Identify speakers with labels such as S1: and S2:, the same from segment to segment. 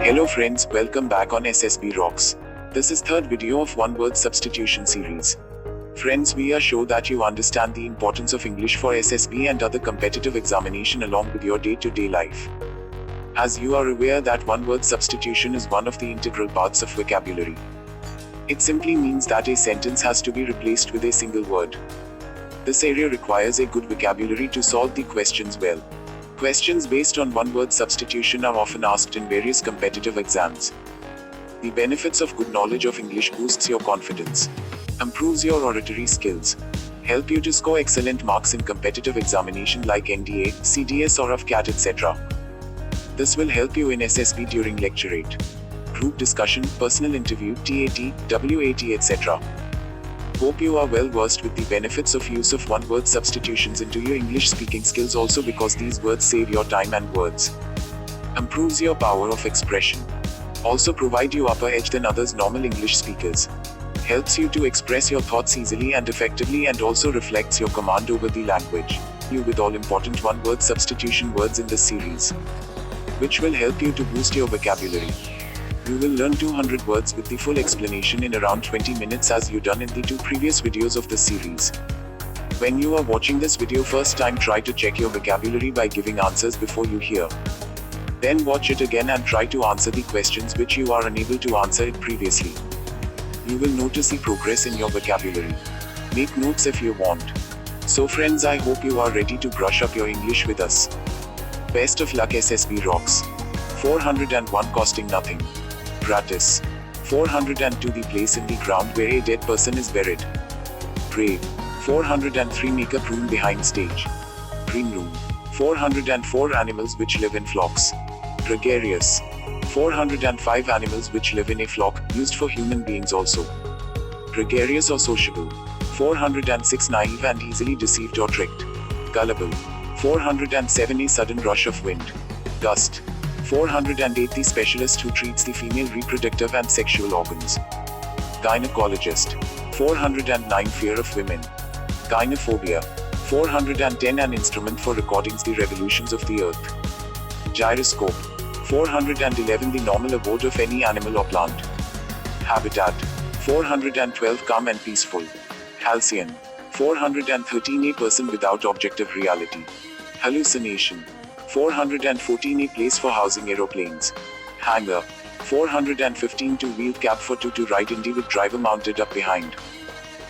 S1: Hello friends, welcome back on SSB Rocks. This is third video of One Word Substitution series. Friends, we are sure that you understand the importance of English for SSB and other competitive examination along with your day-to-day life. As you are aware that one word substitution is one of the integral parts of vocabulary. It simply means that a sentence has to be replaced with a single word. This area requires a good vocabulary to solve the questions well. Questions based on one-word substitution are often asked in various competitive exams. The benefits of good knowledge of English boosts your confidence, improves your oratory skills, help you to score excellent marks in competitive examination like NDA, CDS or A T Etcetera. This will help you in SSB during lecturette, group discussion, personal interview, TAT, WAT, etc. Hope you are well versed with the benefits of use of one-word substitutions into your English speaking skills also because these words save your time and words. Improves your power of expression. Also provide you upper edge than others normal English speakers. Helps you to express your thoughts easily and effectively and also reflects your command over the language. You with all important one-word substitution words in this series, which will help you to boost your vocabulary. You will learn 200 words with the full explanation in around 20 minutes as you done in the two previous videos of this series. When you are watching this video first time, try to check your vocabulary by giving answers before you hear. Then watch it again and try to answer the questions which you are unable to answer it previously. You will notice the progress in your vocabulary. Make notes if you want. So friends, I hope you are ready to brush up your English with us. Best of luck SSB Rocks. 401 costing nothing. Gratis. 402 the place in the ground where a dead person is buried. Grave. 403 makeup room behind stage. Green room. 404 animals which live in flocks. Gregarious. 405 animals which live in a flock, used for human beings also. Gregarious or sociable. 406 naive and easily deceived or tricked. Gullible. 407 a sudden rush of wind. Gust. 408 the specialist who treats the female reproductive and sexual organs. Gynecologist. 409 fear of women. Gynophobia. 410 an instrument for recording the revolutions of the earth. Gyroscope. 411 the normal abode of any animal or plant. Habitat. 412 calm and peaceful. Halcyon. 413 a person without objective reality. Hallucination. 414 a place for housing aeroplanes. Hangar. 415 two-wheeled cab for two to ride in with driver mounted up behind.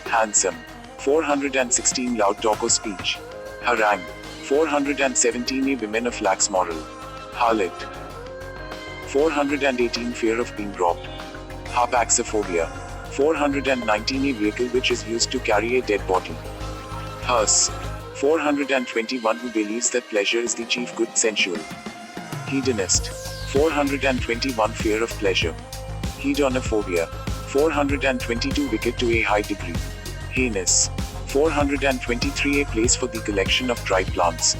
S1: Handsome. 416 loud talk or speech. Harangue. 417 a women of lax moral. Harlot. 418 fear of being robbed. Harpaxophobia. 419 a vehicle which is used to carry a dead body. Hearse. 421 who believes that pleasure is the chief good sensual. Hedonist. 421 fear of pleasure. Hedonophobia. 422 wicked to a high degree. Heinous. 423 a place for the collection of dried plants.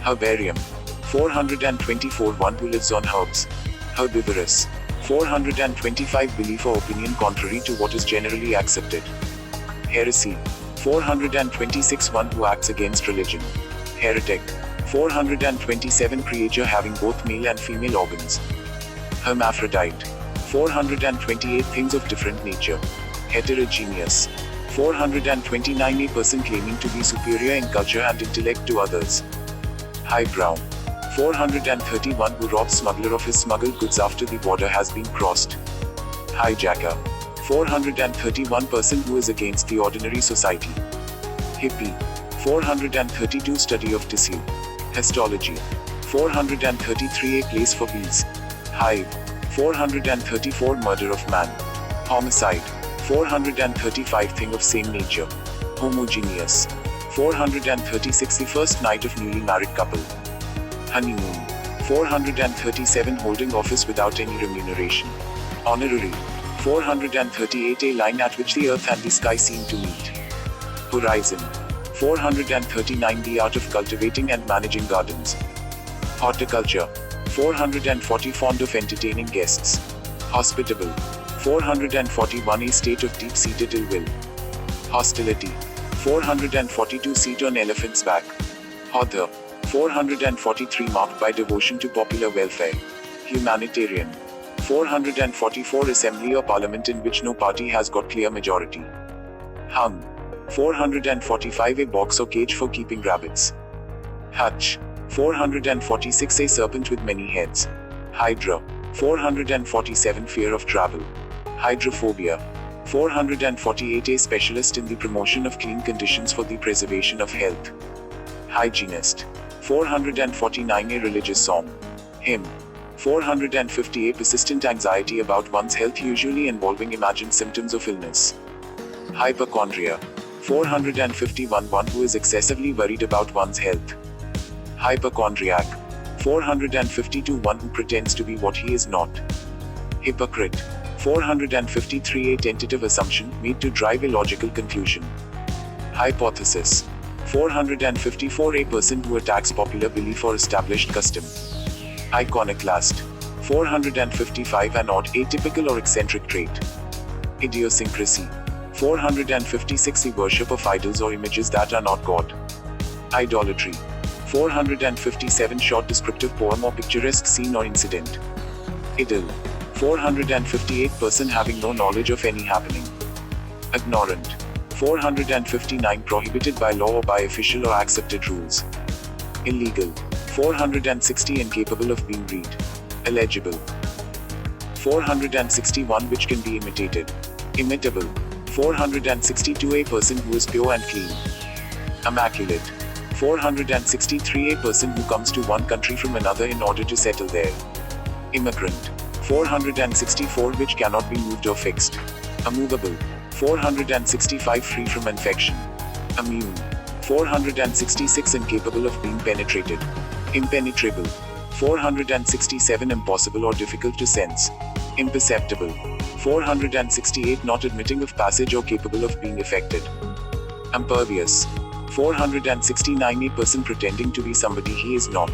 S1: Herbarium. 424 one who lives on herbs. Herbivorous. 425 belief or opinion contrary to what is generally accepted. Heresy. 426 one who acts against religion. Heretic. 427 creature having both male and female organs. Hermaphrodite. 428 things of different nature. Heterogeneous. 429 a person claiming to be superior in culture and intellect to others. Highbrow. 431 who robs smuggler of his smuggled goods after the border has been crossed. Hijacker. 431 person who is against the ordinary society. Hippie. 432 study of tissue. Histology. 433 a place for bees. Hive. 434 murder of man. Homicide. 435 thing of same nature. Homogeneous. 436 the first night of newly married couple. Honeymoon. 437 holding office without any remuneration. Honorary. 438 a line at which the earth and the sky seem to meet. Horizon. 439 the art of cultivating and managing gardens. Horticulture. 440 fond of entertaining guests. Hospitable. 441 a state of deep-seated ill will. Hostility. 442 seat on elephant's back. Author. 443 marked by devotion to popular welfare. Humanitarian. 444 Assembly or Parliament in which no party has got clear majority. Hung. 445 A box or cage for keeping rabbits. Hutch. 446 A serpent with many heads. Hydra. 447 Fear of travel. Hydrophobia. 448 A specialist in the promotion of clean conditions for the preservation of health. Hygienist. 449 A religious song. Hymn. 450 A persistent anxiety about one's health usually involving imagined symptoms of illness. Hypochondria. 451 One who is excessively worried about one's health. Hypochondriac. 452 One who pretends to be what he is not. Hypocrite. 453 A tentative assumption made to drive a logical conclusion. Hypothesis. 454 A person who attacks popular belief or established custom. Iconoclast. 455 An odd, atypical or eccentric trait. Idiosyncrasy. 456 The worship of idols or images that are not God. Idolatry. 457 Short descriptive poem or picturesque scene or incident. Idyll. 458 Person having no knowledge of any happening. Ignorant. 459 Prohibited by law or by official or accepted rules. Illegal. 460 Incapable of being read. Illegible. 461 Which can be imitated. Imitable. 462 A person who is pure and clean. Immaculate. 463 A person who comes to one country from another in order to settle there. Immigrant. 464 Which cannot be moved or fixed. Immovable. 465 Free from infection. Immune. 466 Incapable of being penetrated. Impenetrable. 467 Impossible or difficult to sense. Imperceptible. 468 Not admitting of passage or capable of being affected. Impervious. 469 A person pretending to be somebody he is not.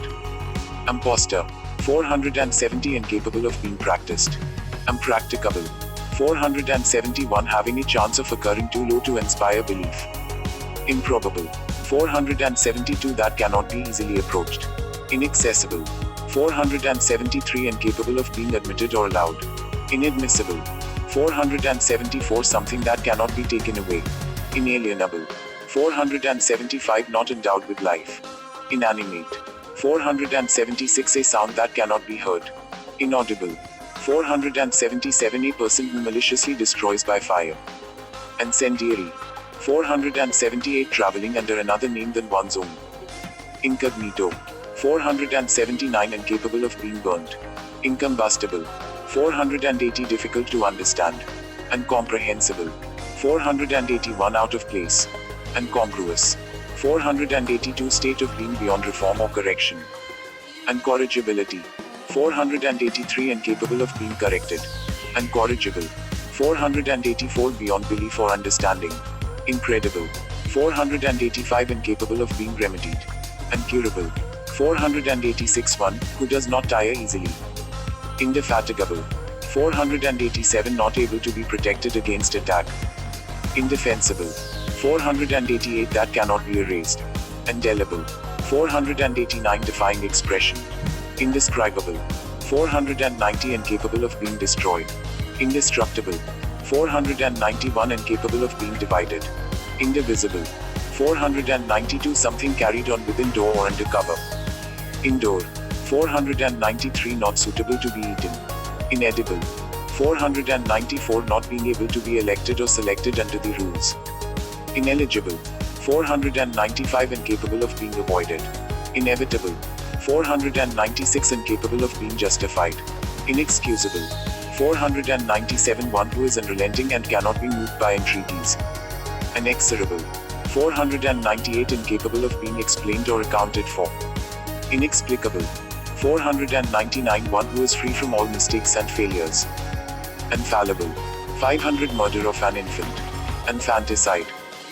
S1: Imposter. 470 Incapable of being practiced. Impracticable. 471 Having a chance of occurring too low to inspire belief. Improbable. 472 That cannot be easily approached. Inaccessible. 473 Incapable of being admitted or allowed. Inadmissible. 474 Something that cannot be taken away. Inalienable. 475 Not endowed with life. Inanimate. 476 A sound that cannot be heard. Inaudible. 477 A person who maliciously destroys by fire. Incendiary. 478 Traveling under another name than one's own. Incognito. 479 Incapable of being burnt. Incombustible. 480 Difficult to understand. Incomprehensible. 481 Out of place. Incongruous. 482 State of being beyond reform or correction. Incorrigibility. 483 Incapable of being corrected. Incorrigible. 484 Beyond belief or understanding. Incredible. 485 Incapable of being remedied. Incurable. 486 One who does not tire easily. Indefatigable. 487 Not able to be protected against attack. Indefensible. 488 That cannot be erased. Indelible. 489 Defying expression. Indescribable. 490 Incapable of being destroyed. Indestructible. 491 Incapable of being divided. Indivisible. 492 Something carried on within door or under cover. Indoor. 493 Not suitable to be eaten. Inedible. 494 Not being able to be elected or selected under the rules. Ineligible. 495 Incapable of being avoided. Inevitable. 496 Incapable of being justified. Inexcusable. 497 One who is unrelenting and cannot be moved by entreaties. Inexorable. 498 Incapable of being explained or accounted for. Inexplicable. 499 One who is free from all mistakes and failures. Infallible. 500 Murder of an infant. Infanticide.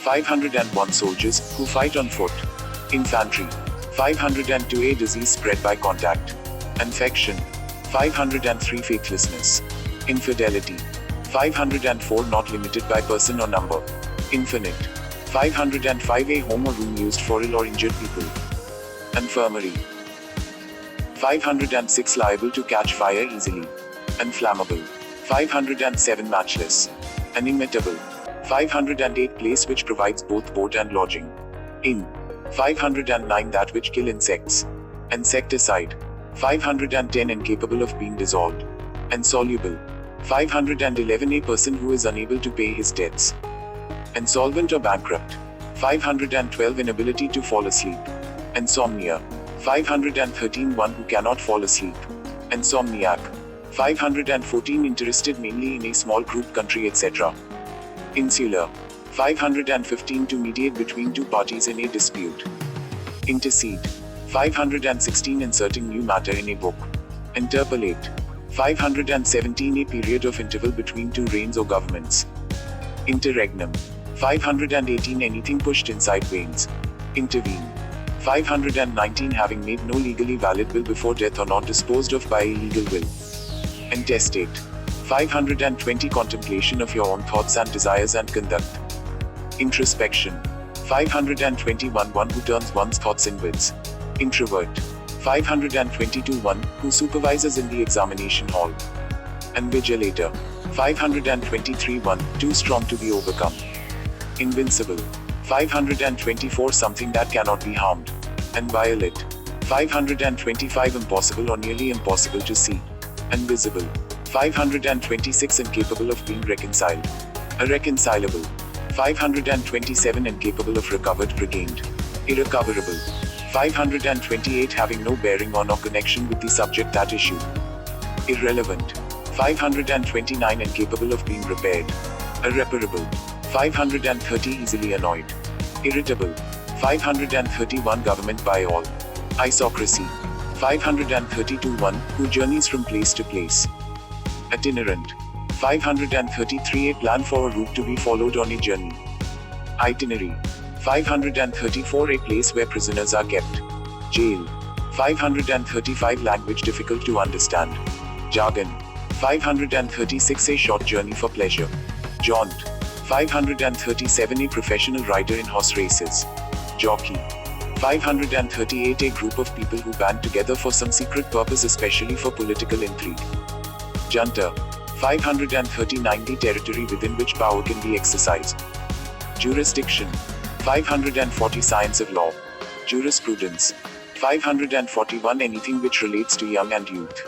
S1: 501 Soldiers who fight on foot. Infantry. 502 A disease spread by contact. Infection. 503 Faithlessness. Infidelity. 504 Not limited by person or number. Infinite. 505 A home or room used for ill or injured people. Infirmary. 506 Liable to catch fire easily. Unflammable. 507 matchless. Unimitable. 508 place which provides both board and lodging. In. 509 that which kill insects. Insecticide. 510 incapable of being dissolved. Insoluble. 511 a person who is unable to pay his debts. Insolvent or bankrupt. 512 inability to fall asleep. Insomnia. 513 one who cannot fall asleep. Insomniac. 514 interested mainly in a small group country etc. Insular. 515 to mediate between two parties in a dispute. Intercede. 516 inserting new matter in a book. Interpolate. 517 a period of interval between two reigns or governments. Interregnum. 518 anything pushed inside veins. Intervene. 519 having made no legally valid will before death or not disposed of by a legal will. Intestate. 520 contemplation of your own thoughts and desires and conduct. Introspection. 521 one who turns one's thoughts inwards. Introvert. 522 one who supervises in the examination hall. Invigilator. 523 one too strong to be overcome. Invincible. 524 something that cannot be harmed. Inviolate. 525 impossible or nearly impossible to see. Invisible. 526 incapable of being reconciled. Irreconcilable. 527 incapable of recovered regained. Irrecoverable. 528 having no bearing on or connection with the subject at issue. Irrelevant. 529 incapable of being repaired. Irreparable. 530 easily annoyed. Irritable. 531 government by all. Isocracy. 532 one who journeys from place to place. Itinerant. 533 a plan for a route to be followed on a journey. Itinerary. 534 a place where prisoners are kept. Jail. 535 language difficult to understand. Jargon. 536 a short journey for pleasure. Jaunt. 537 a professional rider in horse races. Jockey. 538 a group of people who band together for some secret purpose especially for political intrigue. Junta. 539 the territory within which power can be exercised. Jurisdiction. 540 science of law. Jurisprudence. 541 anything which relates to young and youth.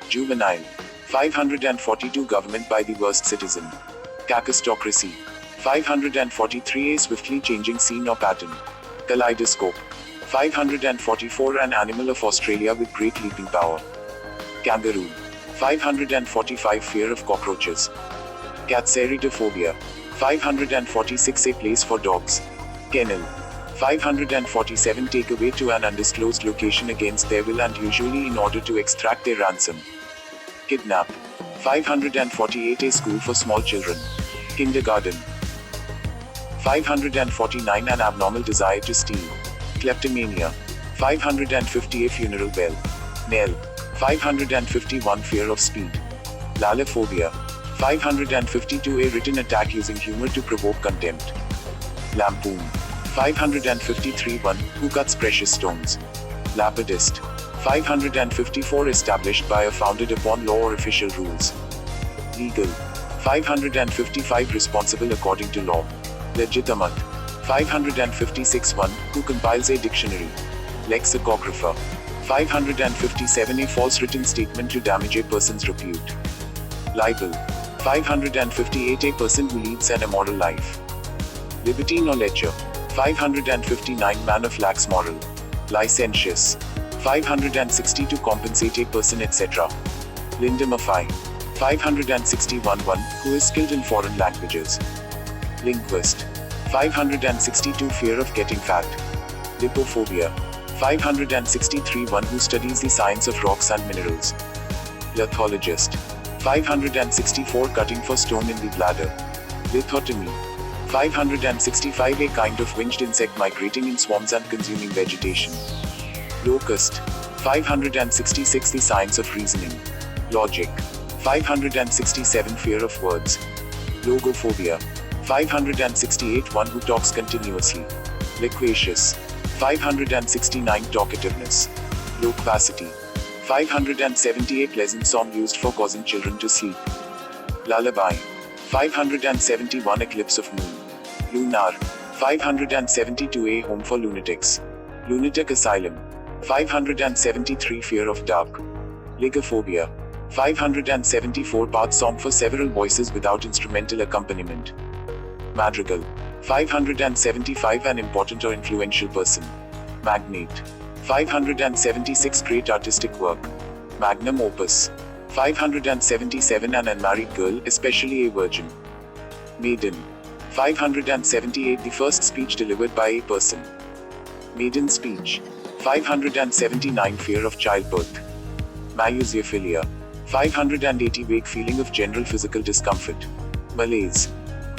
S1: Juvenile. 542 government by the worst citizen. Cacostocracy. 543 a swiftly changing scene or pattern. Kaleidoscope. 544 an animal of Australia with great leaping power. Kangaroo. 545 fear of cockroaches. Catseridophobia. 546 a place for dogs. Kennel. 547 take away to an undisclosed location against their will and usually in order to extract their ransom. Kidnap. 548 a school for small children. Kindergarten. 549 an abnormal desire to steal. Kleptomania. 550 a funeral bell. Knell. 551 fear of speed. Lalophobia. 552 a written attack using humor to provoke contempt. Lampoon. 553 one who cuts precious stones. Lapidist. 554 established by or founded upon law or official rules. Legal. 555 responsible according to law. Legitimate. 556 one who compiles a dictionary. Lexicographer. 557 a false written statement to damage a person's repute. Libel. 558 a person who leads an immoral life. Libertine or lecher. 559 man of lax moral. Licentious. 560 to compensate a person etc. Lindemify. 561 one who is skilled in foreign languages. Linguist. 562 fear of getting fat. Lipophobia. 563 one who studies the science of rocks and minerals. Lithologist. 564 cutting for stone in the bladder. Lithotomy. 565 a kind of winged insect migrating in swarms and consuming vegetation. Locust. 566 the science of reasoning. Logic. 567 fear of words. Logophobia. 568 one who talks continuously. Loquacious. 569 talkativeness. Loquacity. 578 pleasant song used for causing children to sleep. Lullaby. 571 eclipse of moon. Lunar. 572 a home for lunatics. Lunatic asylum. 573 fear of dark. Ligophobia. 574 part song for several voices without instrumental accompaniment. Madrigal. 575 an important or influential person. Magnate. 576 great artistic work. Magnum opus. 577 an unmarried girl, especially a virgin. Maiden. 578 the first speech delivered by a person. Maiden speech. 579 fear of childbirth. Myosiophilia. 580 vague feeling of general physical discomfort. Malaise.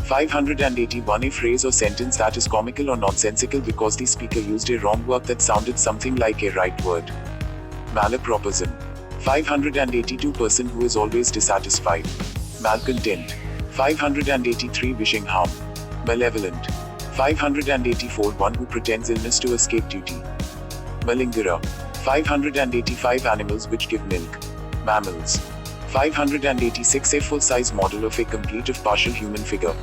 S1: 581 a phrase or sentence that is comical or nonsensical because the speaker used a wrong word that sounded something like a right word. Malapropism. 582 person who is always dissatisfied. Malcontent. 583 wishing harm. Malevolent. 584 one who pretends illness to escape duty. Malingerer. 585 animals which give milk. Mammals. 586 a full-size model of a complete of partial human figure.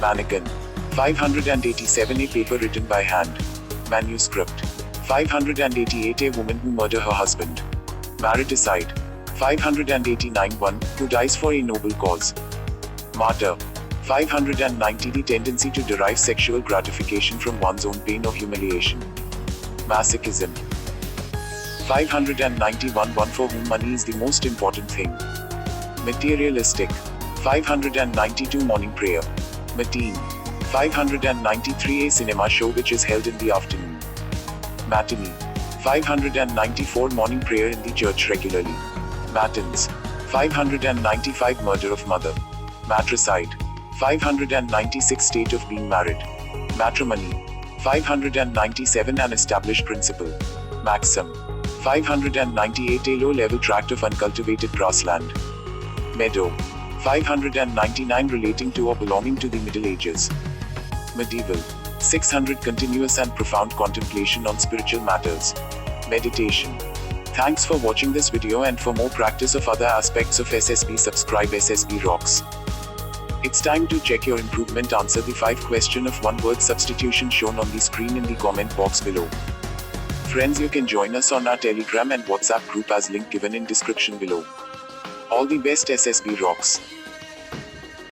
S1: Mannequin. 587 a paper written by hand. Manuscript. 588 a woman who murder her husband. Mariticide. 589 one who dies for a noble cause. Martyr. 590 the tendency to derive sexual gratification from one's own pain or humiliation. Masochism. 591 one for whom money is the most important thing. Materialistic. 592 morning prayer. Matin. 593 a cinema show which is held in the afternoon. Matinee. 594 morning prayer in the church regularly. Matins. 595 murder of mother. Matricide. 596 state of being married. Matrimony. 597 an established principle. Maxim. 598 a low-level tract of uncultivated grassland. Meadow. 599 relating to or belonging to the Middle Ages. Medieval. 600 continuous and profound contemplation on spiritual matters. Meditation. Thanks for watching this video, and for more practice of other aspects of SSB, subscribe SSB Rocks. It's time to check your improvement. Answer the 5 question of one word substitution shown on the screen in the comment box below. Friends, you can join us on our Telegram and WhatsApp group as link given in description below. All the best, SSB Rocks.